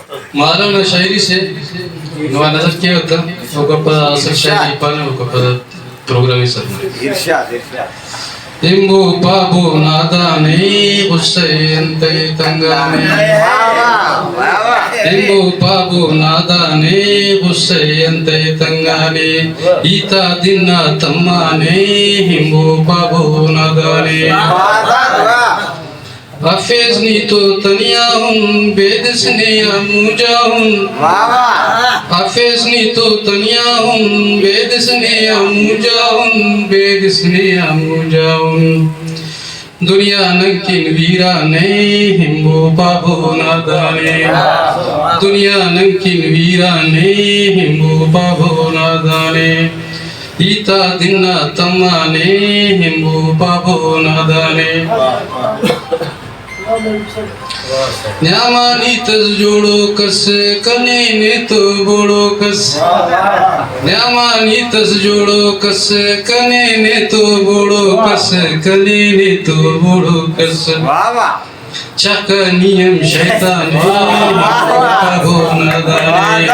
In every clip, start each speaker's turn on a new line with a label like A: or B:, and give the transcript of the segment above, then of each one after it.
A: మాలో శైలి से नजर क्या होता ఒక అసలు శైలి పని ఒక ప్రోగ్రామ్ ఇస్తారు ఇంబు బాబు నాదాని హుస్సేన్ తైతంగాని ఇంబు బాబు నాదాని హుస్సేన్ తైతంగాని ఈత దిన్న తమ్మాని ఇంబు బాబు నాదాని हाफिज नी तो तनिया हूँ बेदस ने अमूजा हूँ हाफिज नी तो तनिया हूँ बेदस ने अमूजा हूँ बेदस ने अमूजा हूँ दुनिया नंकिन वीरा ने हिम्बो पाबो नादाने दुनिया नंकिन वीरा ने हिम्बो पाबो नादाने ईता दिन्ना तम्माने हिम्बो पाबो नादाने न्यामानी तज जोड़ो कस कने ने तो बोड़ो कस न्यामानी तज जोड़ो कस कने ने तो बोड़ो कस कने ने तो बोड़ो कस चक नियम शैताने पाबो नादाने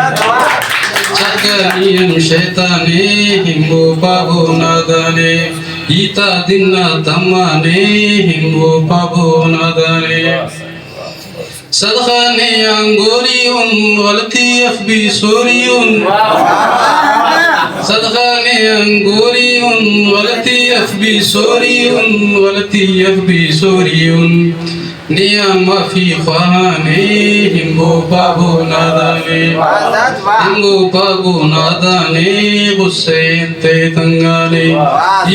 A: चक नियम शैताने हिम्बो पाबो नादाने ईता दिन्ना तम्माने हिम्बो पाबो नादाने सदखाने अंगोरियुन गलती अफबी सोरियुन सदखाने अंगोरियुन गलती अफबी सोरियुन गलती अफबी सोरियुन नियम माफी ख्वाहाने हिम्बो पाबो नादाने हिम्बो पाबो नादाने हुसैन तैतंगाने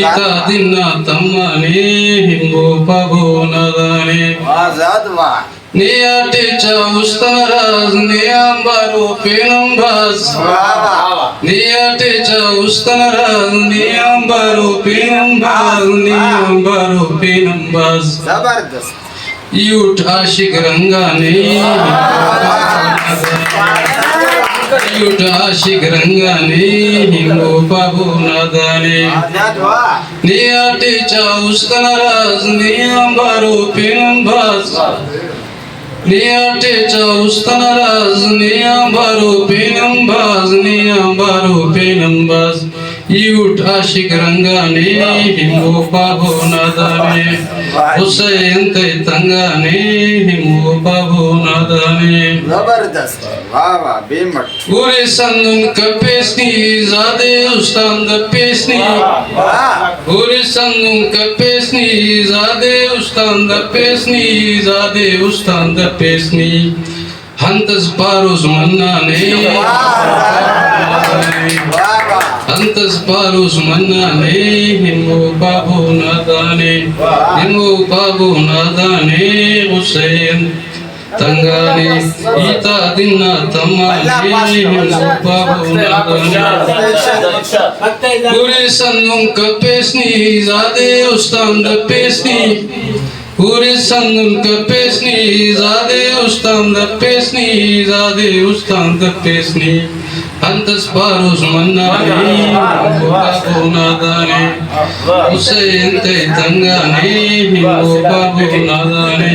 A: ईता दिन्ना तम्माने हिम्बो पाबो नादाने नियाटे चाउस्तनराज नियांबारो पेनंबाज नियाटे चाउस्तनराज नियांबारो पेनंबाज नियांबारो पेनंबाज
B: जबरदस्त
A: यूट आशिक रंगाने यूट आशिक रंगाने हिम्बो पाबो नादाने नियाटे चाउस्तनराज नियांबारो पेनंबाज नियाटे चाउस्तनराज नियांबारो पेनंबाज नियांबारो पेनंबाज यूट आशिक रंगाने हिम्बो पाबो नादाने हुसैन तैतंगाने हिम्बो पाबो नादाने
B: जबरदस्त वाह वाह बेमट
A: पूरे संदन कपेस्नी ज़ादे उस्तान दपेस्नी पूरे संदन कपेस्नी ज़ादे उस्तान दपेस्नी ज़ादे उस्तान दपेस्नी हंतस पारोस मन्नाने हंतस पारोस मन्नाने हिम्बो पाबो नादाने हिम्बो पाबो नादाने हुसैन तंगाने ईता दिन्ना तम्माने हिम्बो पाबो नादाने पूरे संदुम कपेस्नी ज़ादे उस्तान दपेस्नी पूरे संदुम कपेस्नी ज़ादे उस्तान दपेस्नी ज़ादे उस्तान दपेस्नी हंतस पारोस मन्नाने हिम्बो पाबो नादाने हुसैन तैतंगाने हिम्बो पाबो नादाने